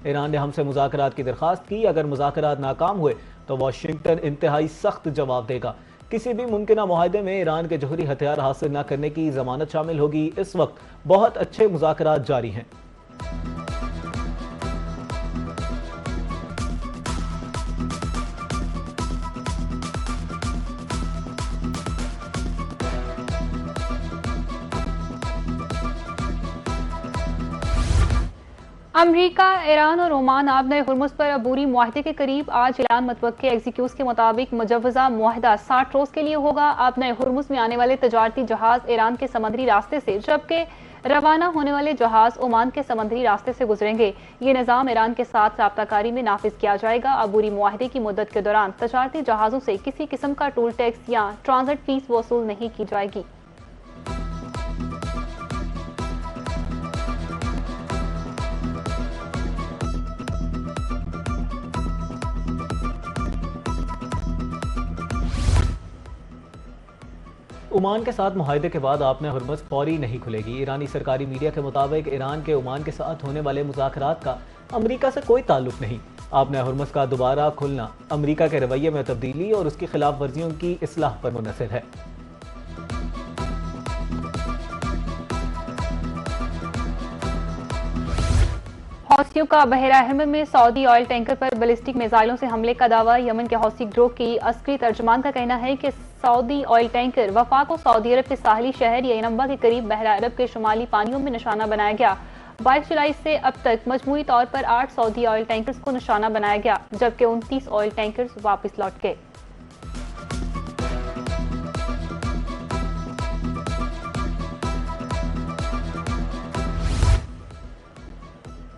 Iran ने हमसे मुज़ाकरात की दरख्वास्त की। अगर मुज़ाकरात नाकाम हुए तो वाशिंगटन इंतहाई सख्त जवाब देगा। किसी भी मुमकिन मुआहदे में ईरान के जौहरी हथियार हासिल न करने की जमानत शामिल होगी। इस वक्त बहुत अच्छे मुज़ाकरात जारी हैं। अमरीका, ईरान और ओमान आब नए हुर्मुज पर अबूरी मुआहदे के करीब। आज ऐलान मुतवक्के एग्जीक्यूटिव के मुताबिक मुजव्वजा मुआहदा 60 रोज के लिए होगा। अब नए हुर्मुज में आने वाले तजारती जहाज ईरान के समुद्री रास्ते से, जबकि रवाना होने वाले जहाज ओमान के समुद्री रास्ते से गुजरेंगे। ये निज़ाम ईरान के साथ राब्ताकारी में नाफिज किया जाएगा। अबूरी मुआहदे की मुद्दत के दौरान तजारती जहाजों से किसी किस्म का टोल टैक्स या ट्रांजिट फीस वसूल नहीं की जाएगी। ओमान के साथ मुआहदे के बाद आपने हुर्मुज फौरी नहीं खुलेगी। ईरानी सरकारी मीडिया के मुताबिक ईरान के ओमान के साथ होने वाले मुज़ाकरात का अमरीका से कोई ताल्लुक नहीं। आपने हुर्मुज का दोबारा खुलना अमरीका के रवैये में तब्दीली और उसकी खिलाफ वर्जियों की इस्लाह पर मुनहसर है। हौसियों का बहरा अहमद में सऊदी ऑयल टैंकर पर बैलिस्टिक मिसाइलों से हमले का दावा। यमन के हौसी गिरोह की अस्करी तर्जुमान का कहना है कि सऊदी ऑयल टैंकर वफा को सऊदी अरब के साहली शहर यनम्बा के करीब बहरा अरब के शुमाली पानियों में निशाना बनाया गया। 22 जुलाई से अब तक मजमूई तौर पर 8 सऊदी ऑयल टैंकर्स को निशाना बनाया गया, जबकि 29 ऑयल टैंकर्स वापस लौट गए।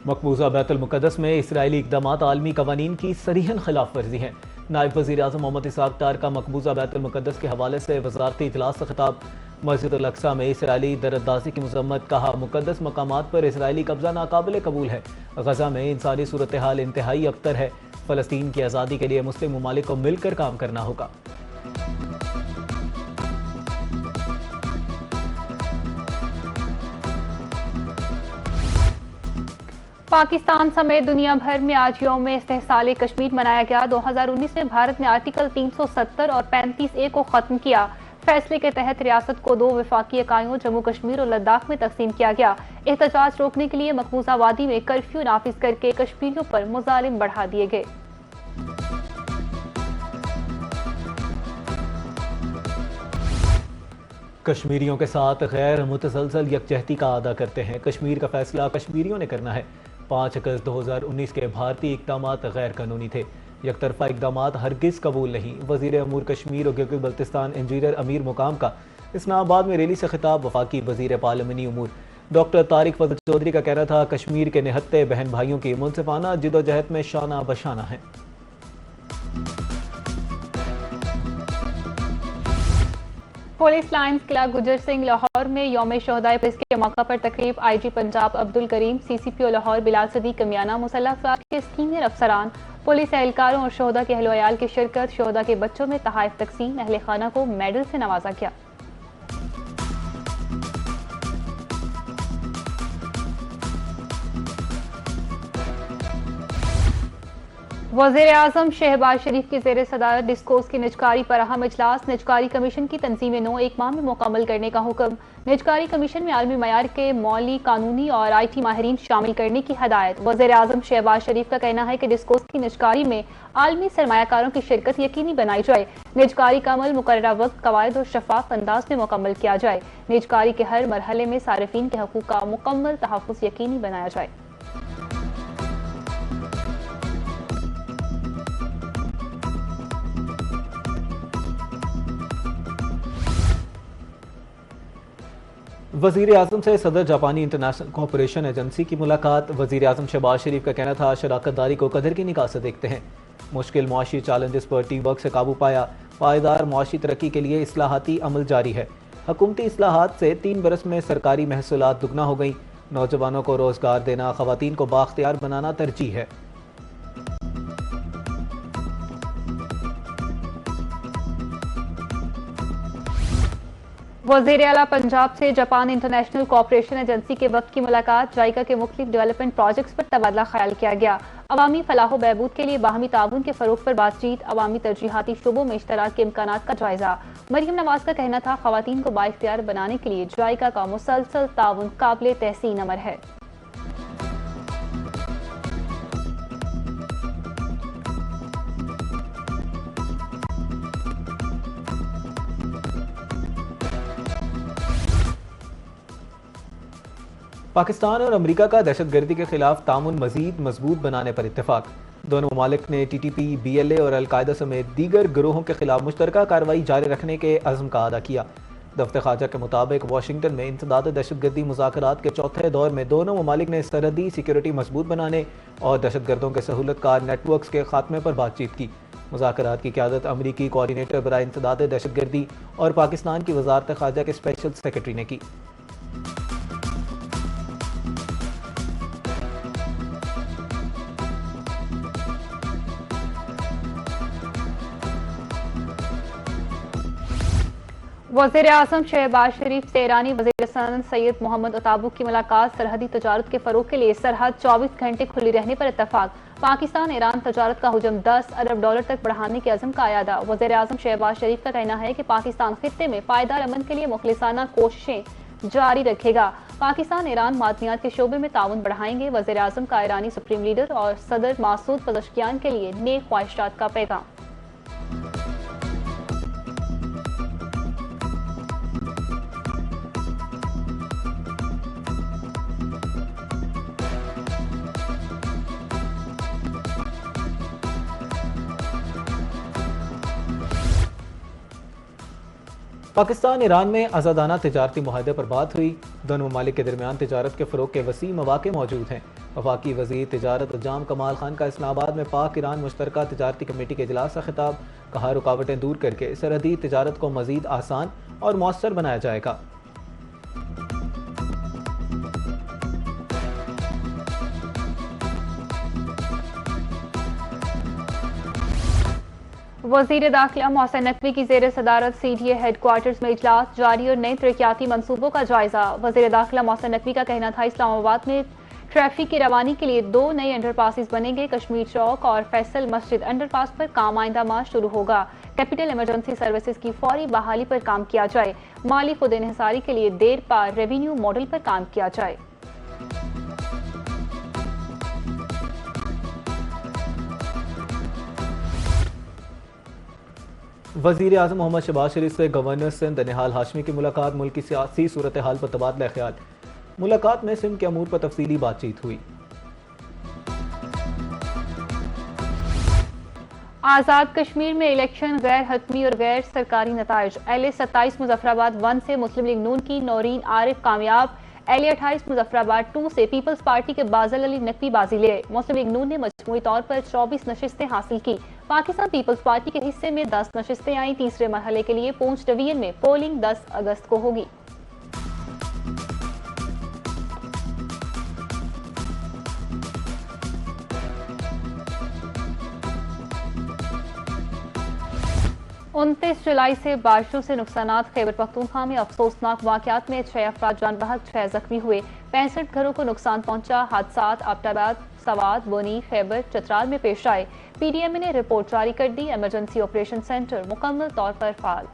मकबूजा बैतुल मुक़द्दस में इसराइली इक़दामात आलमी कवानीन की सरीहन खिलाफ वर्जी हैं। नायब वज़ीर आज़म मोहम्मद इसाक डार का मकबूजा बैतुल मुक़द्दस के हवाले से वज़ारती इजलास से खिताब। मस्जिद अल अक्सा में इसराइली दरअंदाज़ी की मज़म्मत। कहा, मुक़द्दस मकामात पर इसराइली कब्ज़ा नाकाबिल कबूल है। गज़ा में इंसानी सूरत हाल इंतहाई अबतर है। फ़लस्तीन की आज़ादी के लिए मुस्लिम ममालिक को मिलकर काम करना होगा। पाकिस्तान समेत दुनिया भर में आज यौम इस्तेहसाल कश्मीर मनाया गया। 2019 में भारत ने आर्टिकल 370 और 35A को खत्म किया। फैसले के तहत रियासत को 2 वफाकी इकाइयों जम्मू कश्मीर और लद्दाख में तकसीम किया गया। एहतजाज रोकने के लिए मकबूजा वादी में कर्फ्यू नाफिज करके कश्मीरियों पर मुजालिम बढ़ा दिए गए। कश्मीरियों के साथ गैर मुतसलसल यकजहती का अदा करते हैं। कश्मीर का फैसला कश्मीरियों ने करना है। 5 अगस्त 2019 के भारतीय इक़दामात गैर कानूनी थे। यकतरफा इक़दामात हरगिज़ कबूल नहीं। वज़ीर अमूर कश्मीर और गिलगित बल्तिस्तान इंजीनियर अमीर मुकाम का इस्लामाबाद में रैली से खिताब। वफाकी वज़ीर पार्लिमानी उमूर डॉक्टर तारिक फजल चौधरी का कहना था, कश्मीर के निहत्ते बहन भाइयों की मुनसिफाना जिदोजहद में शाना बशाना है। पुलिस लाइन्स किला गुजर सिंह लाहौर में यौम शोहदाए पुलिस के मौका पर तकरीब। IG पंजाब अब्दुल करीम, CCPO लाहौर बिलाल सदीक कमियाना, मुसल्लह अफराद के सीनियर अफसरान, पुलिस एहलकारों और शोहदा के अहल-ओ-अयाल की शिरकत। शोहदा के बच्चों में तहाइफ तकसीम। अहले खाना को मेडल से नवाजा गया। वज़ीर आज़म शहबाज शरीफ की ज़ेर सदारत डिस्कोर्स की निजकारी पर अहम इजलास। निजकारी कमीशन की तंजीम नौ 1 माह में मुकम्मल करने का हुक्म। निजकारी कमीशन में आलमी मयार के मौली, कानूनी और IT माहिरीन शामिल करने की हदायत। वज़ीर आज़म शहबाज शरीफ का कहना है कि डिस्कोर्स की निजकारी में आलमी सरमायाकारों की शिरकत यकीनी बनाई जाए। निजकारी का अमल मुकर्ररा वक्त, कवायद और शफाफ अंदाज में मुकम्मल किया जाए। निजकारी के हर मरहले में सारिफीन के हकूक़ का मुकम्मल तहफ़्फ़ुज़ यकीनी बनाया जाए। वज़ीर आज़म से सदर जापानी इंटरनेशनल कोऑपरेशन एजेंसी की मुलाकात। वज़ीर आज़म शहबाज शरीफ का कहना था, शराकतदारी को कदर की निगाह से देखते हैं। मुश्किल मुआशी चैलेंजेस पर टीम वर्क से काबू पाया। पायदार मुआशी तरक्की के लिए इस्लाहाती अमल जारी है। हुकूमती इस्लाहात से 3 बरस में सरकारी महसूलात दुगना हो गई। नौजवानों को रोजगार देना, खवातीन को बाख्तियार बनाना तरजीह है। वज़ीर आला पंजाब से जापान इंटरनेशनल कोऑपरेशन एजेंसी के वक्त की मुलाकात, जायका के मुख्तलिफ डेवलपमेंट प्रोजेक्ट्स पर तबादला ख्याल किया गया। अवामी फलाह बहबूद के लिए बाहमी ताउन के फरोग पर बातचीत, अवामी तरजीहाती शुबों में इश्तराक के इम्कानात का जायजा। मरियम नवाज का कहना था, खवातीन को बाइख्तियार बनाने के लिए जायका का मुसलसल ताउन काबिल तहसीन अमर है। पाकिस्तान और अमरीका का दहशतगर्दी के खिलाफ तामुन मजीद मजबूत बनाने पर इत्तेफाक। दोनों ममालिक ने TTP, BLA और अलकायदा समेत दीगर गिरोहों के खिलाफ मुश्तरका कार्रवाई जारी रखने के अज़्म का अदा किया। दफ्तर खारजा के मुताबिक वाशिंगटन में इंसदाद दहशतगर्दी मुज़ाकरात के चौथे दौर में दोनों ममालिक ने सरहदी सिक्योरिटी मजबूत बनाने और दहशतगर्दों के सहूलतकार नेटवर्क्स के खात्मे पर बातचीत की। मुज़ाकरात की क़यादत अमरीकी कोऑर्डिनेटर बराए इंसदाद दहशतगर्दी और पाकिस्तान की वज़ारत खारजा के स्पेशल सेक्रेटरी ने की। वज़ीर आज़म शहबाज शरीफ से ईरानी वज़ीर सनत सैयद मोहम्मद अताबुक की मुलाकात, सरहदी तजारत के फरोग के लिए सरहद 24 घंटे खुली रहने पर इत्तफाक। पाकिस्तान ईरान तजारत का हुजम $10 अरब तक बढ़ाने के अज़म का अयादा। वज़ीर आज़म शहबाज शरीफ का कहना है कि पाकिस्तान खित्ते में पायदार अमन के लिए मुखलिसाना कोशिशें जारी रखेगा। पाकिस्तान ईरान मादनियात के शोबे में ताउन बढ़ाएंगे। वज़ीर आज़म का ईरानी सुप्रीम लीडर और सदर मासूद पज़श्कियान के लिए नेक ख्वाहिशात का पैगाम। पाकिस्तान ईरान में आज़ादाना तिजारती मुआहदे पर बात हुई। दोनों ममालिक के दरमियान तिजारत के फ़रोग के वसी मौक़े मौजूद हैं। वफाकी वज़ीर तिजारत जाम कमाल खान का इस्लामाबाद में पाक ईरान मुश्तरका तिजारती कमेटी के इजलास का खिताब। कहा, रुकावटें दूर करके सरहदी तिजारत को मज़ीद आसान और मौसर बनाया जाएगा। वज़ीर दाखिला मोहसिन नकवी की ज़ेर सदारत CDA हेडक्वार्टर्स में इजलास जारी और नए तरक्याती मनसूबों का जायजा। वज़ीर दाखिला मोहसिन नकवी का कहना था, इस्लामाबाद में ट्रैफिक की रवानी के लिए 2 नए अंडरपासेस बनेंगे। कश्मीर चौक और फैसल मस्जिद अंडरपास पर काम आइंदा माह शुरू होगा। कैपिटल इमरजेंसी सर्विसेज की फौरी बहाली पर काम किया जाए। माली खुद इन्हिसारी के लिए देर पार रेवेन्यू मॉडल पर काम किया जाए। वज़ीर आज़म मोहम्मद शहबाज शरीफ से गवर्नर सिंध निहाल हाशमी की मुलाकात, मुल्क की सियासी सूरत हाल पर तबादला ख्याल। मुलाकात में सिंध के अमूर पर तफसीली बातचीत हुई। आज़ाद कश्मीर में इलेक्शन गैर हतमी और गैर सरकारी नताइज। LA 27 मुजफ्फराबाद 1 से मुस्लिम लीग नून की नौरीन आरिफ कामयाब। LA 28 मुजफ्फराबाद 2 से पीपल्स पार्टी के बाज़ल अली नकवी बाजी ले। मुस्लिम लीग नून ने मजमूई तौर पर 24 नशिस्तें हासिल की। पाकिस्तान पीपल्स पार्टी के हिस्से में 10 नशिस्तें आई। तीसरे मरहले के लिए पूंछ डिवीजन में पोलिंग 10 अगस्त को होगी। उनतीस जुलाई से बारिशों से नुकसानात। खैबर पख्तूनख्वा में अफसोसनाक वाकयात में 6 अफराद जान बहक, 6 जख्मी हुए। 65 घरों को नुकसान पहुंचा। हादसात एबटाबाद, सवात, बोनी, खैबर, चतराल में पेश आए। PDMA ने रिपोर्ट जारी कर दी। इमरजेंसी ऑपरेशन सेंटर मुकम्मल तौर पर फाल।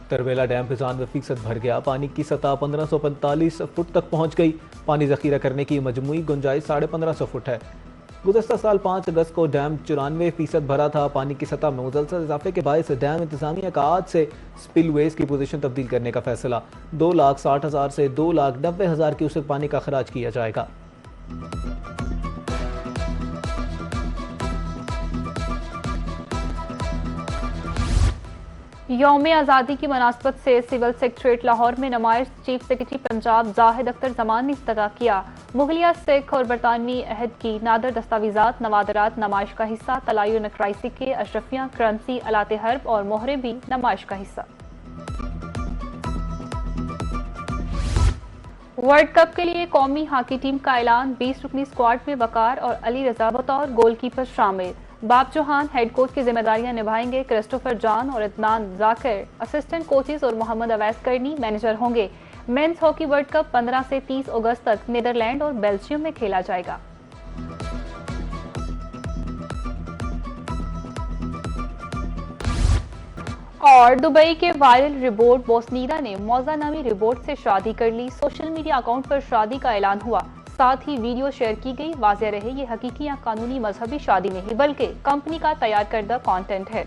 तरबेला डैम फिजान में फीसद भर गया। पानी की सतह 1545 फुट तक पहुंच गई। पानी जखीरा करने की मजमूई गुंजाइश 1550 फुट है। गुज़श्ता साल 5 अगस्त को डैम 94% भरा था। पानी की सतह में मुसलसल इजाफे के बायस डैम इंतजामिया का आज से स्पिलवेज की पोजीशन तब्दील करने का फैसला। 2,60,000 से 2,90,000 क्यूसेक पानी का खराज किया जाएगा। यौम आज़ादी की मुनासबत से सिविल सेक्रेटरीट लाहौर में नुमाइश चीफ सेक्रेटरी पंजाब जाहिद अख्तर जमान ने इफ्तिताह किया। मुगलिया, सिख और बरतानवी अहद की नादर दस्तावेजात, नवादरात नुमाइश का हिस्सा। तलाई और नक्राई सिक्के, अशरफियाँ, करंसी, अलाते हर्ब और मोहरे भी नुमाइश का हिस्सा। वर्ल्ड कप के लिए कौमी हॉकी टीम का ऐलान। 20 रुकनी स्क्वाड में वकार और अली रजा बतौर गोलकीपर शामिल। बाब चौहान हेड कोच की जिम्मेदारियां निभाएंगे। क्रिस्टोफर जॉन और इदनान जाकिर असिस्टेंट कोचेज और मोहम्मद अवैस करनी मैनेजर होंगे। मेंस हॉकी वर्ल्ड कप 15 से 30 अगस्त तक नीदरलैंड और बेल्जियम में खेला जाएगा। और दुबई के वायरल रिपोर्ट बोस्नीदा ने मौजा नामी रिपोर्ट से शादी कर ली। सोशल मीडिया अकाउंट पर शादी का ऐलान हुआ, साथ ही वीडियो शेयर की गई। वाज़ेह रहे ये हकीकी या कानूनी मजहबी शादी नहीं बल्कि कंपनी का तैयार करदा कंटेंट है।